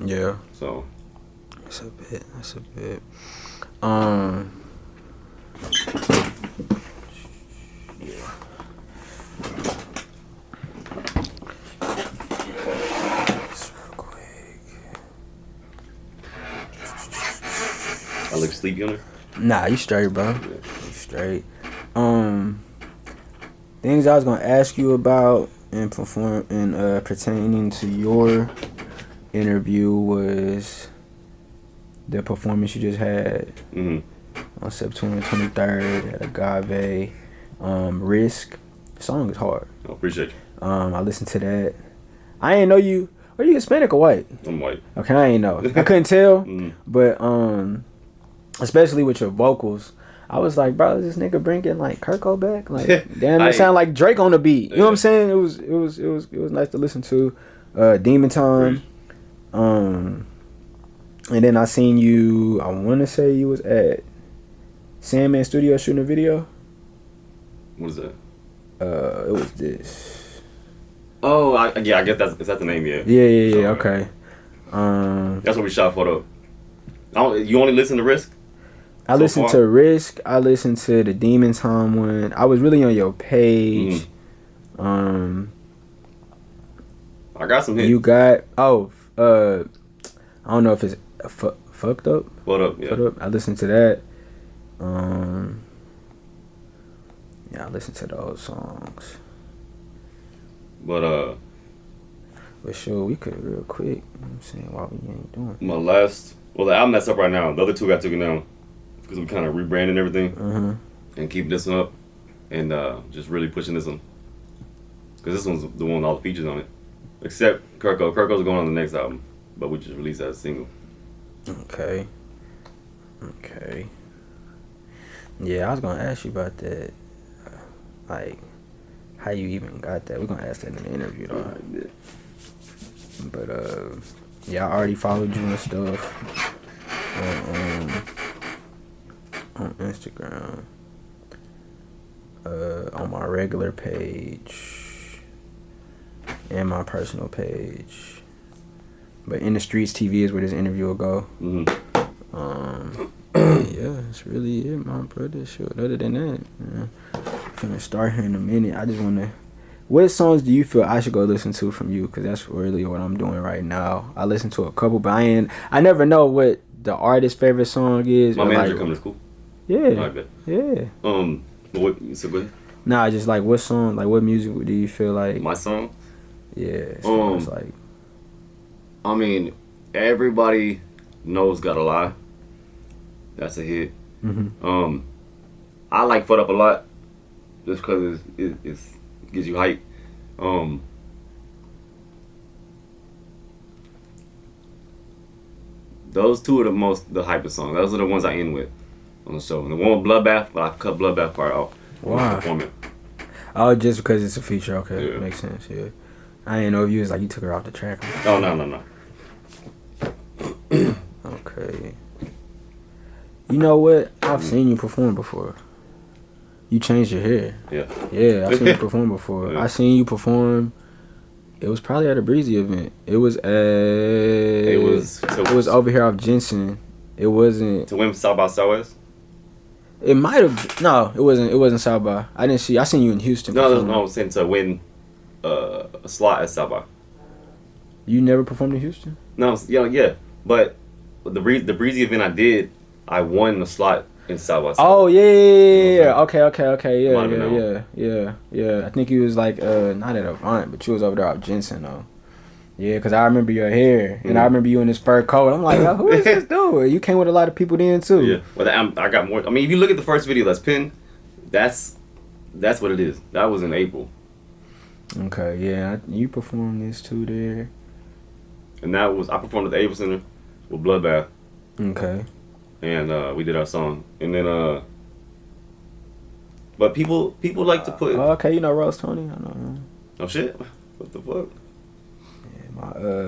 Yeah. So That's a bit. That's a bit. Yeah. Just real quick. I look sleepy on her. Nah, you straight, bro. You straight. Things I was gonna ask you about and pertaining to your interview was the performance you just had on September 23rd at Agave. Risk. The song is hard. I appreciate you. I listened to that. I ain't know you. Are you Hispanic or white? I'm white. Okay, I ain't know. I couldn't tell, but especially with your vocals, I was like, bro, is this nigga bringing like Kirko back? Like, damn, it sound like Drake on the beat. You know what I'm saying? It was nice to listen to. Demon Time. And then I seen you. I want to say you was at Sandman Studio shooting a video. What is that? It was this. Oh, I guess is that the name? Yeah. Yeah. Okay. That's what we shot for though. You only listen to Risk? I listened to Risk. I listened to the Demon Time one. I was really on your page. I got some hits. You got I don't know if it's fucked up. What up? Yeah. Fucked up. I listened to that. Yeah, I listened to those songs. But sure, we could real quick. You know what I'm saying? Why we ain't doing? My last, the album that's up right now. The other two got taken down because we kind of rebranding everything and keeping this one up and just really pushing this one because this one's the one with all the features on it, except Kirko. Kirko's going on the next album, but we just released that as a single. Okay. Yeah, I was gonna ask you about that. Like, how you even got that? We're gonna ask that in the interview though. But yeah, I already followed you and stuff on Instagram, on my regular page and my personal page. But IndustreetsTV is where this interview will go. Yeah, that's really it, my brother. Shit. Other than that, I'm gonna start here in a minute. I just wanna. What songs do you feel I should go listen to from you? Because that's really what I'm doing right now. I listen to a couple, but I never know what the artist's favorite song is. My manager coming to school. Yeah. I bet. Yeah. What? So good. Nah, just like what song, like what music do you feel like? My song. Yeah. As far as like. I mean, everybody knows "Gotta Lie." That's a hit. I like "Foot Up" a lot, just because it gives you hype. Those two are the hypest songs. Those are the ones I end with on the show. And the one with Bloodbath, but I cut Bloodbath part out. Wow. Oh, just because it's a feature. Okay, yeah. Makes sense. Yeah. I didn't know if you was like you took her off the track. Oh no. Okay. You know what? I've seen you perform before. You changed your hair. Yeah. Yeah, I've seen you perform before. Yeah. I seen you perform. It was probably at a Breezy event. It was over here off Jensen. It wasn't. To win South by Southwest? It might have. No, it wasn't. It wasn't South by. I didn't see. I seen you in Houston. No. I was saying to win a slot at South by. You never performed in Houston? No, yeah. But the Breezy event I did, I won the slot in South by. Oh yeah. Okay. Yeah. I think you was like not at Avant, but you was over there off Jensen though. Yeah, because I remember your hair and I remember you in this fur coat. I'm like, who is this dude? You came with a lot of people then too. Yeah. Well, I got more. I mean, if you look at the first video that's pinned, that's what it is. That was in April. Okay. Yeah, you performed this too there. And I performed at the Able Center with Bloodbath. Okay. And we did our song, and then but people like to put. Okay, you know Rose Tony. I know him. Oh shit! What the fuck? Yeah,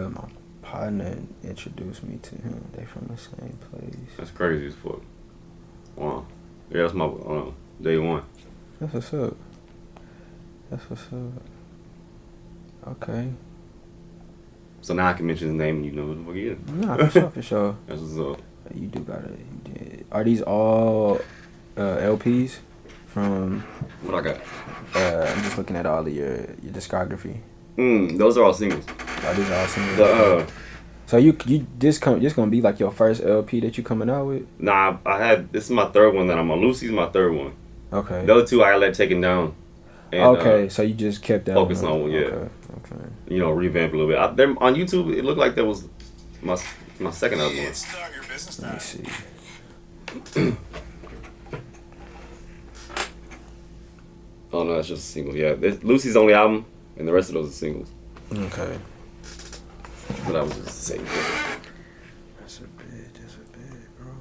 my partner introduced me to him. They from the same place. That's crazy as fuck. Wow. Yeah, that's my day one. That's what's up. Okay. So now I can mention his name and you know who the fuck he is. Nah, for sure, for sure. That's what's up. You do gotta. You did. Are these all LPs from? What I got? I'm just looking at all of your discography. Those are all singles. Oh, these are all singles. So you this gonna be like your first LP that you coming out with? Nah, this is my third one that I'm on. Lucy's my third one. Okay. The other two I let taken down. And, okay, so you just kept that focus on one, yeah. Okay. You know, revamp a little bit. On YouTube, it looked like that was my second album. Let me see. Oh no, that's just a single. Yeah, Lucy's only album, and the rest of those are singles. Okay. But I was just the same thing. That's a bit, bro.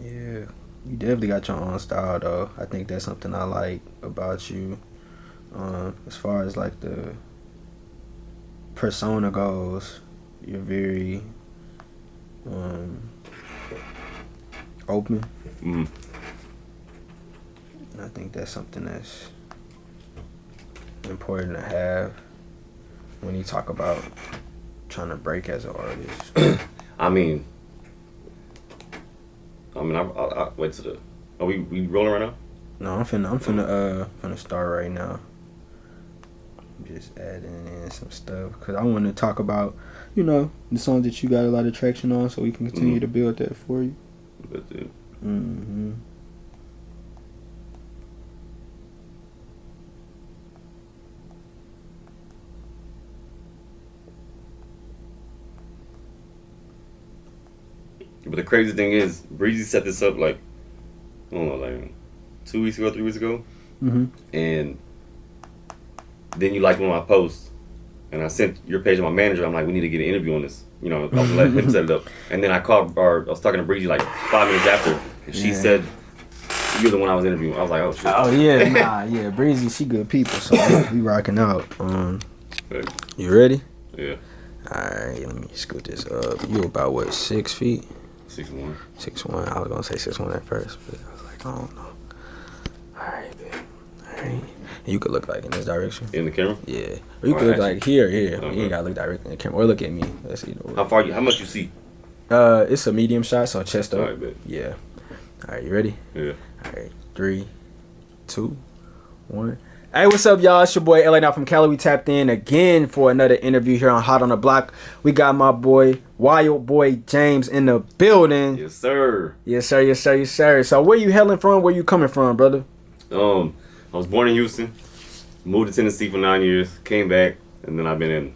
Yeah, you definitely got your own style though. I think that's something I like about you. As far as like the persona goes, you're very open. And I think that's something that's important to have when you talk about trying to break as an artist. I mean, I wait to the. Are we rolling right now? No, I'm finna start right now. Just adding in some stuff because I want to talk about, you know, the songs that you got a lot of traction on, so we can continue to build that for you. That's it. But the crazy thing is, Breezy set this up like, I don't know, like 2 weeks ago, 3 weeks ago. And then you liked one of my posts. And I sent your page to my manager. I'm like, we need to get an interview on this. You know, I was letting him set it up. And then I was talking to Breezy like 5 minutes after. And she said, you're the one I was interviewing. I was like, oh, shit. Oh, yeah, Breezy, she good people. So we rocking out. You ready? Yeah. Alright, let me scoot this up. You about what, 6 feet? 6'1". 6'1". I was gonna say 6'1" at first, but I was like, I don't know. Alright, babe. Alright. You could look like in this direction. In the camera? Yeah. Or you could look like here. Okay. You ain't gotta look directly in the camera. Or look at me. Let's see. How much you see? It's a medium shot, so chest up. Alright, babe. Yeah. Alright, you ready? Yeah. Alright. 3, 2, 1. Hey, what's up, y'all? It's your boy LA now from Cali. We tapped in again for another interview here on Hot on the Block. We got my boy WILDBOIJAMES in the building. Yes, sir. Yes, sir. Yes, sir. Yes, sir. So where you hailing from? Where you coming from, brother? I was born in Houston, moved to Tennessee for 9 years, came back, and then I've been in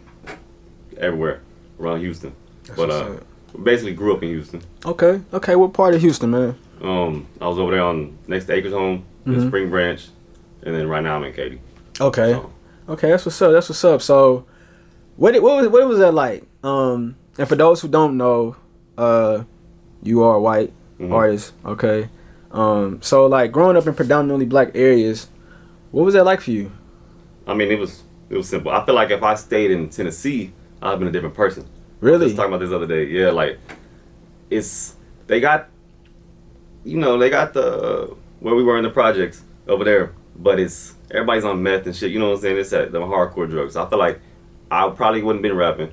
everywhere around Houston. But basically grew up in Houston. Okay. What part of Houston, man? I was over there next to Acres Home, the Spring Branch, and then right now I'm in Katy. Okay. Okay, that's what's up. So, what was that like? And for those who don't know, you are a white artist. Okay. So like growing up in predominantly black areas, what was that like for you? I mean, it was simple. I feel like if I stayed in Tennessee, I'd have been a different person. Really? I was talking about this other day. Yeah, like they got the where we were in the projects over there, but everybody's on meth and shit. You know what I'm saying? It's the hardcore drugs. I feel like I probably wouldn't have been rapping,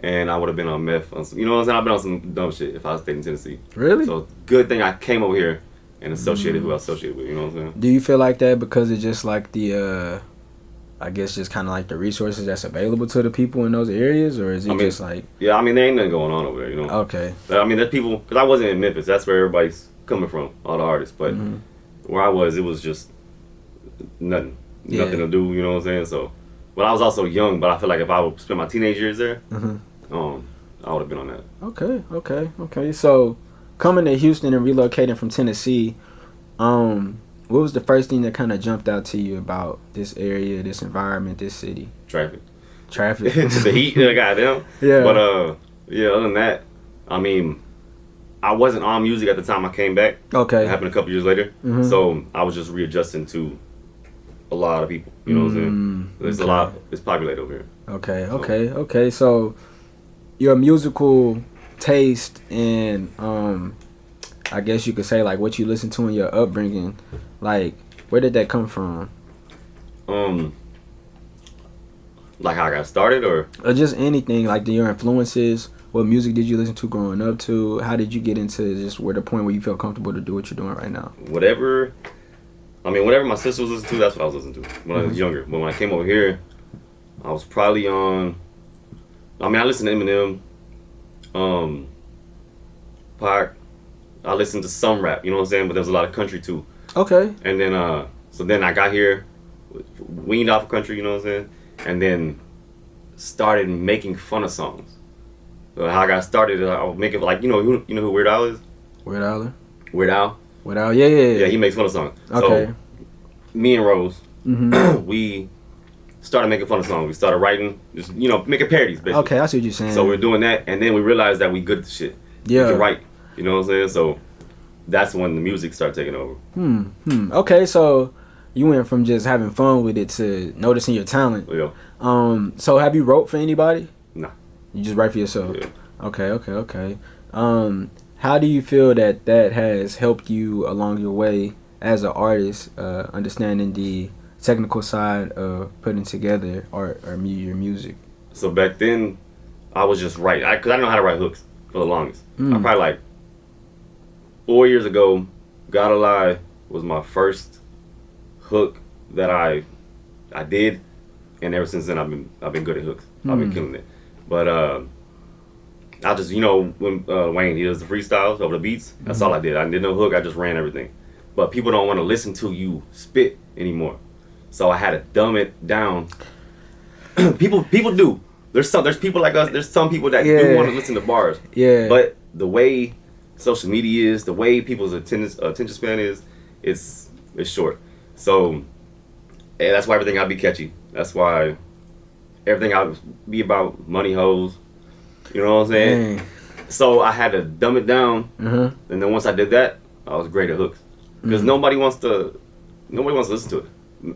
and I would have been on meth. You know what I'm saying? I've been on some dumb shit if I stayed in Tennessee. Really? So good thing I came over here and associated who I associated with. You know what I'm saying? Do you feel like that because it's just like the I guess just kind of like the resources that's available to the people in those areas, or is it just like? Yeah, I mean there ain't nothing going on over there, you know. Okay. I mean there's people, because I wasn't in Memphis. That's where everybody's coming from, all the artists. But where I was, it was just nothing to do. You know what I'm saying? So, but I was also young. But I feel like if I would spend my teenage years there, I would have been on that. Okay. So, coming to Houston and relocating from Tennessee, what was the first thing that kind of jumped out to you about this area, this environment, this city? Traffic. The heat, goddamn. Yeah. But other than that, I mean, I wasn't on music at the time I came back. Okay. It happened a couple years later. So I was just readjusting to a lot of people. You know what I'm saying? There's a lot. It's populated over here. Okay. So your musical taste and I guess you could say like what you listen to in your upbringing, like where did that come from? Like how I got started, or just anything, like your influences. What music did you listen to growing up to? How did you get into just where the point where you feel comfortable to do what you're doing right now? Whatever my sister was listening to, that's what I was listening to when I was younger. But when I came over here, I was probably on. I listened to Eminem, Pac. I listened to some rap, you know what I'm saying? But there's a lot of country too. Okay. And then, so then I got here, weaned off of country, you know what I'm saying? And then started making fun of songs. So how I got started, I would make it like, you know who Weird Al is? Weird Al? Weird Al? Weird Al, yeah. Yeah, he makes fun of songs. Okay. So, me and Rose, we started making fun of songs. We started writing, just, making parodies, basically. Okay, I see what you're saying. So we're doing that, and then we realized that we good at the shit. Yeah. We can write, you know what I'm saying? So that's when the music started taking over. Okay, so you went from just having fun with it to noticing your talent. Yeah. So have you wrote for anybody? Nah. You just write for yourself? Yeah. Okay. How do you feel that has helped you along your way as an artist, understanding the technical side of putting together art or your music? So back then, I was just writing. Because I didn't know how to write hooks for the longest. I probably like 4 years ago, Gotta Lie was my first hook that I did, and ever since then I've been good at hooks. I've been killing it. But I just when Wayne, he does the freestyles over the beats, that's all I did. I did no hook, I just ran everything. But people don't want to listen to you spit anymore, so I had to dumb it down. people do. There's people like us. There's some people that do want to listen to bars. Yeah. But the way social media is, the way people's attention span is, it's short. So that's why everything I'll be catchy. That's why everything I'll be about money hoes. You know what I'm saying? Dang. So I had to dumb it down, and then once I did that, I was great at hooks. Because nobody wants to listen to it.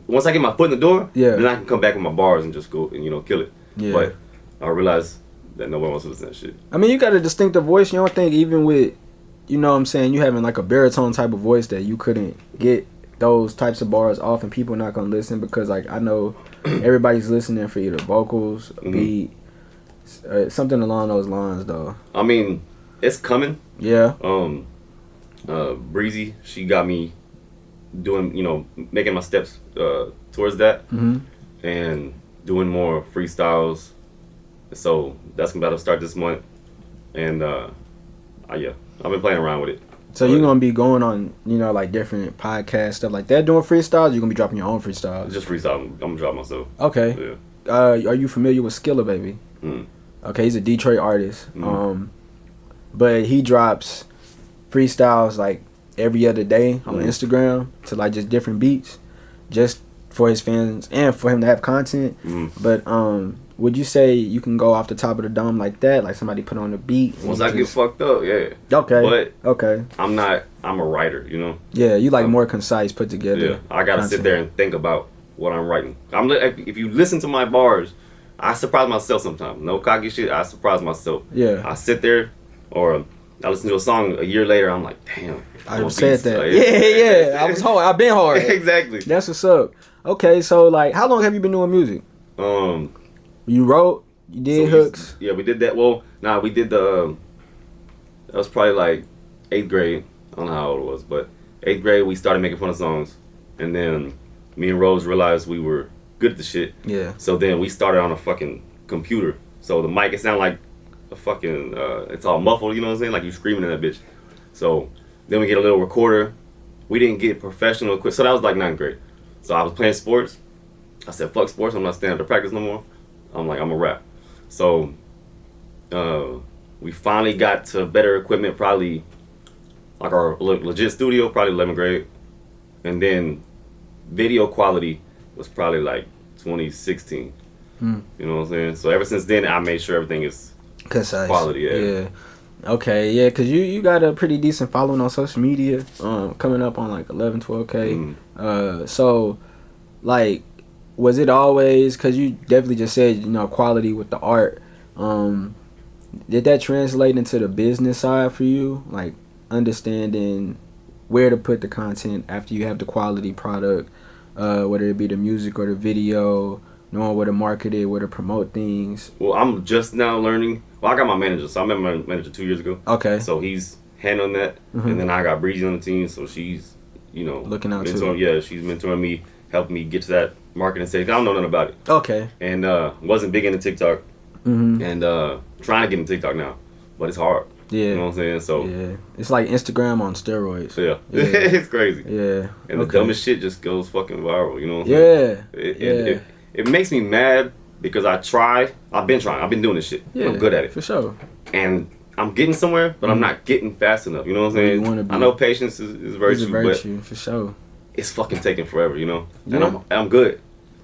Once I get my foot in the door, then I can come back with my bars and just go and kill it. Yeah. But I realized that nobody wants to listen to that shit. I mean, you got a distinctive voice. You don't think even with, you know what I'm saying, you having like a baritone type of voice that you couldn't get those types of bars off and people not gonna listen? Because like I know everybody's listening for either vocals, beat, something along those lines though. I mean, it's coming. Yeah. Breezy, she got me doing, making my steps towards that, and doing more freestyles. So that's about to start this month, and I've been playing around with it. So you're gonna be going on, like different podcasts, stuff like that, doing freestyles. You're gonna be dropping your own freestyles. Just freestyle. I'm gonna drop myself. Okay. Yeah. Are you familiar with Skilla Baby? Okay, he's a Detroit artist. But he drops freestyles like every other day on Instagram to like just different beats, just for his fans and for him to have content. But would you say you can go off the top of the dome like that, like somebody put on the beat? Once I get fucked up, yeah. Okay. But I'm a writer, Yeah, you like more concise, put together. Yeah, I gotta sit there and think about what I'm writing. If you listen to my bars, I surprise myself sometimes. No cocky shit, I surprise myself. Yeah. I sit there, or I listen to a song a year later, I'm like, damn. I said that. Like, yeah. I was hard. I've been hard. Exactly. That's what's up. Okay, so like, how long have you been doing music? You wrote, you did hooks. We did that. Well, we did that was probably like 8th grade. I don't know how old it was, but 8th grade we started making fun of songs, and then me and Rose realized we were good at the shit. Yeah. So then we started on a fucking computer. So the mic, it sounded like a fucking, it's all muffled, you know what I'm saying? Like you screaming in that bitch. So then we get a little recorder. We didn't get professional equipment. So that was like 9th grade. So I was playing sports. I said, fuck sports, I'm not staying up to practice no more. I'm like, I'm a rap. So we finally got to better equipment, probably like our legit studio, probably 11th grade. And then video quality was probably like 2016. You know what I'm saying? So ever since then, I made sure everything is concise. Quality. Yeah. Okay, yeah, because you got a pretty decent following on social media, coming up on like 11, 12K. So, like, was it always, because you definitely just said, quality with the art, did that translate into the business side for you? Like, understanding where to put the content after you have the quality product, whether it be the music or the video, knowing where to market it, where to promote things? Well, I'm just now learning. Well, I got my manager, so I met my manager 2 years ago. Okay. So he's handling that, and then I got Breezy on the team, so she's, you know, looking out too. Yeah, she's mentoring me, helping me get to that marketing stage. I don't know nothing about it. Okay. And wasn't big into TikTok, and trying to get into TikTok now, but it's hard. Yeah. You know what I'm saying? So yeah, it's like Instagram on steroids. Yeah. It's crazy. Yeah. And the dumbest shit just goes fucking viral. You know what I'm saying? Yeah. It makes me mad because I've been trying. I've been doing this shit. Yeah, I'm good at it. For sure. And I'm getting somewhere, but I'm not getting fast enough. You know what I'm saying? You wanna be. I know patience is virtue, but for sure. it's fucking taking forever, you know? Yeah. And I'm good.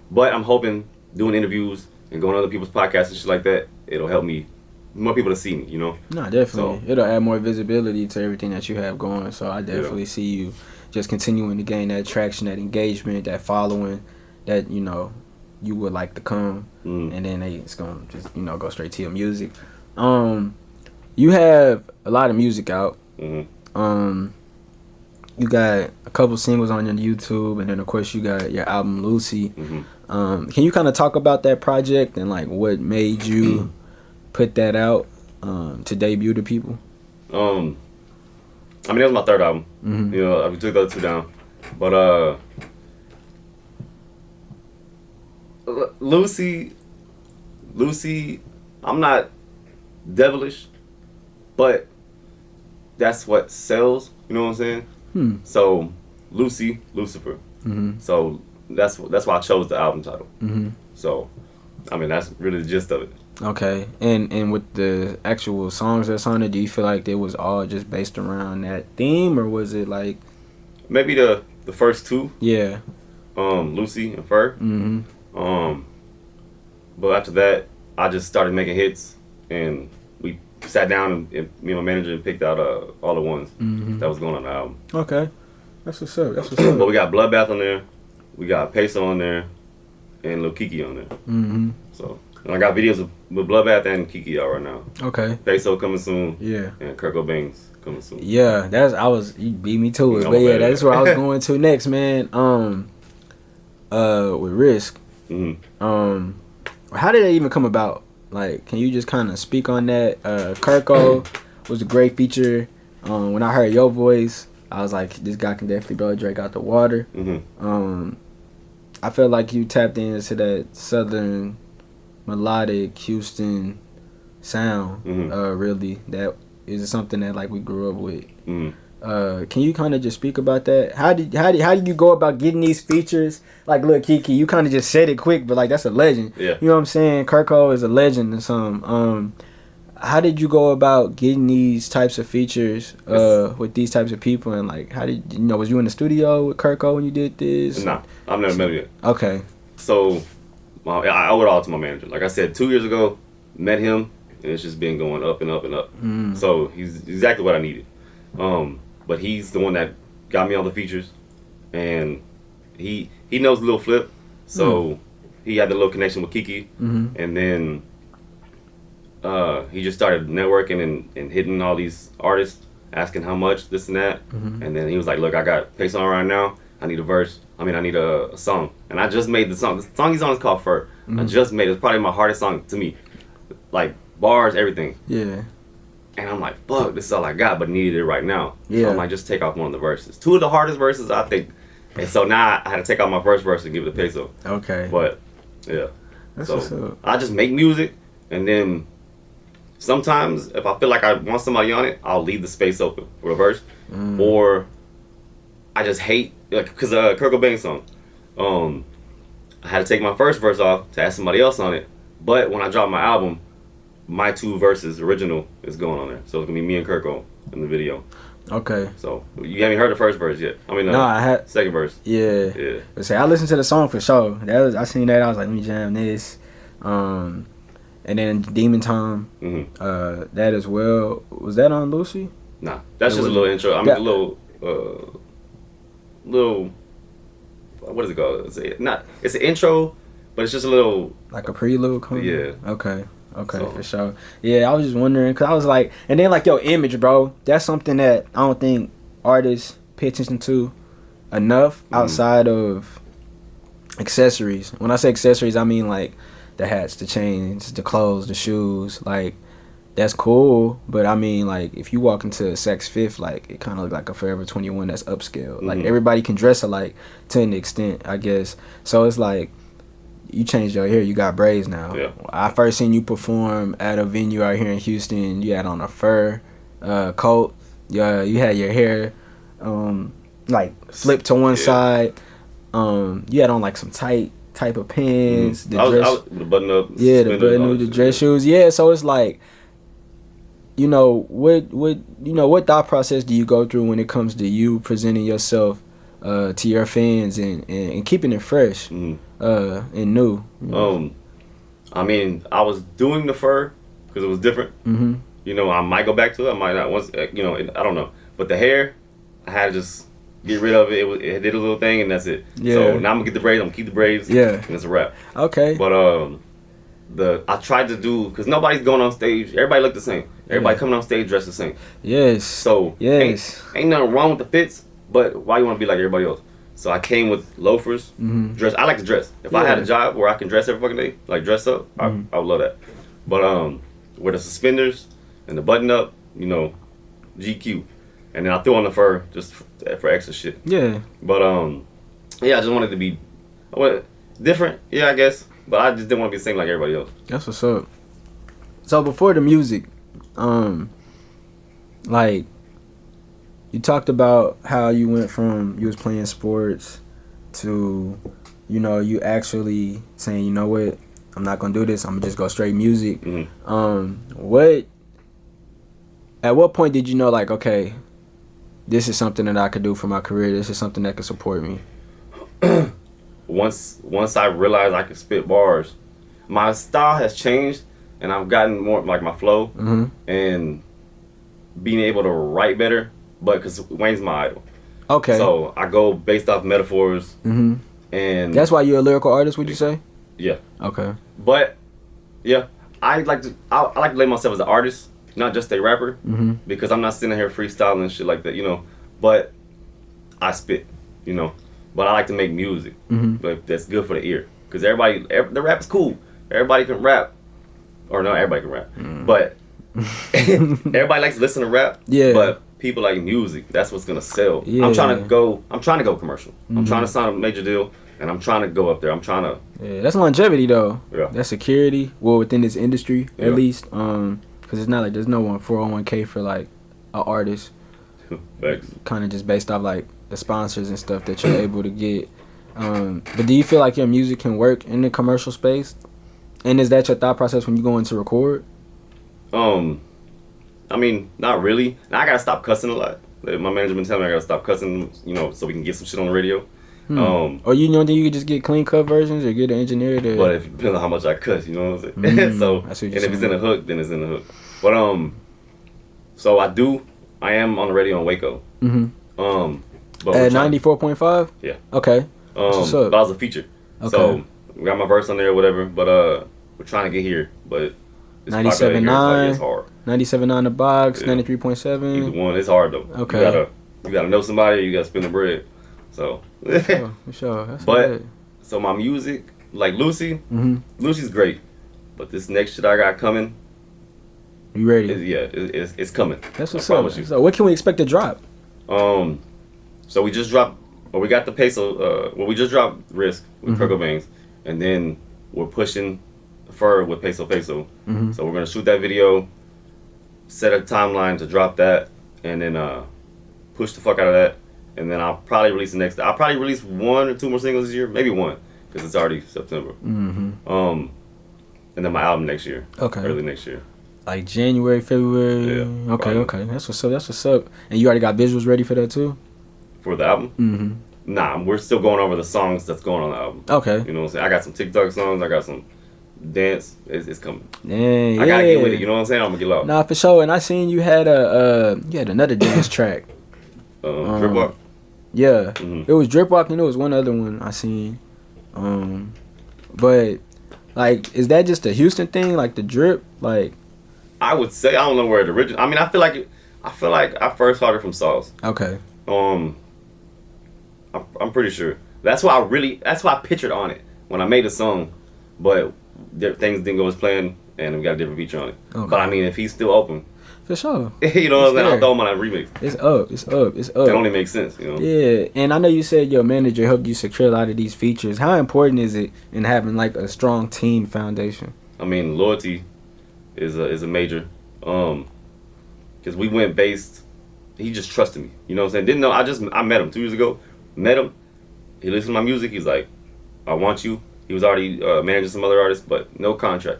But I'm hoping doing interviews and going on other people's podcasts and shit like that, it'll help me, more people to see me, you know? No, definitely. It'll add more visibility to everything that you have going. So I definitely see you just continuing to gain that traction, that engagement, that following that, you know, you would like to come. And then it's going to just, you know, go straight to your music. You have a lot of music out. You got a couple singles on your YouTube, and then of course you got your album Lucy. Can you kind of talk about that project and like what made you put that out to debut to people? I mean, that was my third album. You know, we took the other two down, but Lucy, I'm not devilish, but that's what sells. You know what I'm saying? So Lucy, Lucifer. So that's why I chose the album title. So, I mean, that's really the gist of it. Okay, and with the actual songs that's on it, do you feel like it was all just based around that theme, or was it like maybe the first two? Yeah. Lucy and Fur. But after that, I just started making hits, and we sat down and me and my manager picked out all the ones that was going on the album. Okay, that's what's up. That's what's up. But we got Bloodbath on there, we got Peso on there, and Lil Kiki on there. So, and I got videos with Bloodbath and Kiki out right now. Okay. Peso coming soon. Yeah. And Kurt Cobain's coming soon. Yeah, you beat me to it. But yeah, that's where I was going to next, man. With Risk. How did that even come about? Like, can you just kind of speak on that? Kirko was a great feature. When I heard your voice, I was like, this guy can definitely blow Drake out the water. I felt like you tapped into that southern melodic Houston sound. Really, that is something that like we grew up with. Can you kind of just speak about that? How did you go about getting these features? Like, look, Kiki, you kind of just said it quick, but like that's a legend. Yeah. You know what I'm saying? Kirko is a legend and some. How did you go about getting these types of features with these types of people, and like how did was you in the studio with Kirko when you did this? No, I've never met him yet. Okay. So I owe it all to my manager. Like I said, 2 years ago, met him, and it's just been going up and up and up. So he's exactly what I needed. But he's the one that got me all the features, and he knows Lil Flip, so he had the little connection with Kiki, and then he just started networking and hitting all these artists, asking how much, this and that, and then he was like, look, I got Peso on right now, I need a verse, I need a song, and I just made the song. The song he's on is called Fur. I just made it. It's probably my hardest song to me, like bars, everything. Yeah. And I'm like, fuck, this is all I got, but needed it right now. Yeah. So I'm like, just take off one of the verses. Two of the hardest verses, I think. And so now I had to take out my first verse and give it to Peso. Okay. But, yeah. That's so what's up. I just make music, and then sometimes if I feel like I want somebody on it, I'll leave the space open for a verse. Or I just hate, like, because Kurt Cobain's song, I had to take my first verse off to add somebody else on it. But when I drop my album, my 2 verses original is going on there, so it's gonna be me and Kirko in the video. Okay. So you haven't heard the first verse yet? No, I had second verse. Yeah. But say I listened to the song for sure. I seen that. I was like, let me jam this. And then Demon Time. That as well. Was that on Lucy? Nah, that's just a little intro. A little. What is it called? It's an intro, but it's just a little like a prelude. Yeah. Okay, so, for sure. Yeah, I was just wondering because I was like, and then like your image, bro. That's something that I don't think artists pay attention to enough outside of accessories. When I say accessories, I mean like the hats, the chains, the clothes, the shoes. Like that's cool, but I mean like if you walk into a Saks Fifth, like it kind of look like a Forever 21 that's upscale. Like everybody can dress alike to an extent, I guess. So it's like you changed your hair, you got braids now. Yeah. I first seen you perform at a venue out here in Houston. You had on a fur coat. Yeah, you had your hair like flipped to one side. You had on like some tight type of pants. The button up. Yeah, the button up, the dress shoes. Yeah, so it's like, you know, what thought process do you go through when it comes to you presenting yourself to your fans and keeping it fresh and new? I mean, I was doing the fur because it was different. You know, I might go back to it. I might not. Once, you know, I don't know. But the hair, I had to just get rid of it. It did a little thing, and that's it. Yeah. So now I'm gonna get the braids. I'm gonna keep the braids. Yeah. And it's a wrap. Okay. But I tried to do, because nobody's going on stage. Everybody look the same. Everybody coming on stage dressed the same. Yes. So ain't nothing wrong with the fits, but why you want to be like everybody else? So I came with loafers. Dress. I like to dress. If I had a job where I can dress every fucking day, like dress up, I would love that. But with the suspenders and the button up, you know, GQ, and then I threw on the fur just for extra shit. Yeah. But yeah, I just wanted to be different. Yeah, I guess. But I just didn't want to be the same like everybody else. That's what's up. So before the music, like you talked about how you went from you was playing sports to, you know, you actually saying, you know what, I'm not gonna do this. I'm gonna just go straight music. At what point did you know, like, okay, this is something that I could do for my career. This is something that could support me. Once I realized I could spit bars, my style has changed, and I've gotten more like my flow and being able to write better. But because Wayne's my idol, okay, so I go based off metaphors, and that's why you're a lyrical artist. Would you say? Yeah. Okay. But yeah, I like to label myself as an artist, not just a rapper, because I'm not sitting here freestyling and shit like that, you know. But I spit, you know. But I like to make music, but that's good for the ear. Because the rap is cool. Everybody can rap. Or no, everybody can rap. But everybody likes to listen to rap. Yeah. But people like music. That's what's gonna sell. Yeah. I'm trying to go commercial. I'm trying to sign a major deal, and I'm trying to go up there. I'm trying to. Yeah, that's longevity though. Yeah. That's security. Well, within this industry, at least. Because it's not like there's no 401k for like an artist. Kind of just based off like the sponsors and stuff that you're able to get. But do you feel like your music can work in the commercial space? And is that your thought process when you go into record? I mean, not really. Now I gotta stop cussing a lot. My manager been telling me I gotta stop cussing, you know, so we can get some shit on the radio. Or you don't think you could just get clean cut versions or get an engineer to? But if depends on how much I cuss, you know what I'm saying. So and if it's in a hook, then it's in the hook. But so I am on the radio on Waco. But at 94.5. Yeah. Okay. What's up? That was a feature. Okay. So we got my verse on there or whatever. But we're trying to get here. But 97.9. It's hard. 97.9 the box. 93.7. Either one. It's hard though. Okay. You gotta know somebody. You gotta spend the bread. So. For sure. That's but good. So my music, like Lucy, Lucy's great. But this next shit I got coming. You ready? It's coming. That's what's up. So what can we expect to drop? So we just dropped, we got the peso. We just dropped Risk with Kurt Cobain's, and then we're pushing Fur with Peso. So we're gonna shoot that video, set a timeline to drop that, and then push the fuck out of that, and then I'll probably release the next. I'll probably release 1 or 2 more singles this year, maybe 1, because it's already September. And then my album next year. Okay. Early next year. Like January, February. Yeah. Okay. That's what's up. And you already got visuals ready for that too? For the album? Nah, we're still going over the songs that's going on the album. Okay. You know what I'm saying? I got some TikTok songs. I got some dance. It's coming. I gotta get with it. You know what I'm saying? I'm gonna get loud. Nah, for sure. And I seen you had another dance track. Drip Walk? Yeah. It was Drip Walk and there was one other one I seen. But like, is that just a Houston thing? Like the drip? Like, I would say, I don't know where it originated. I mean, I feel like I first heard it from Sauce. Okay. I'm pretty sure. That's why I pictured on it when I made the song, but things didn't go as planned, and we got a different feature on it. Okay. But I mean, if he's still open, for sure, you know what I'm saying? I'll throw him on that remix. It's up. It only makes sense, you know. Yeah, and I know you said your manager helped you secure a lot of these features. How important is it in having like a strong team foundation? I mean, loyalty is a major, because we went based. He just trusted me, you know what I'm saying? Didn't know. I met him 2 years ago. Met him. He listened to my music. He's like, I want you. He was already managing some other artists, but no contract.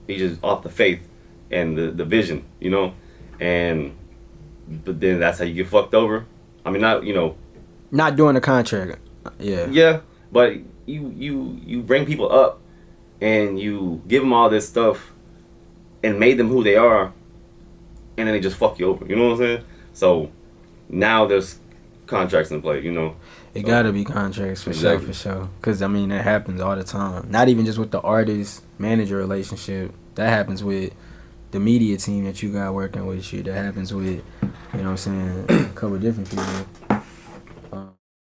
He just off the faith and the vision, you know. But then that's how you get fucked over. I mean, not doing a contract. Yeah, but you bring people up and you give them all this stuff and made them who they are, and then they just fuck you over. You know what I'm saying? So now there's contracts in play, you know. It gotta be contracts for sure. Cause I mean that happens all the time. Not even just with the artist manager relationship. That happens with the media team that you got working with you. That happens with, you know what I'm saying, a couple of different people.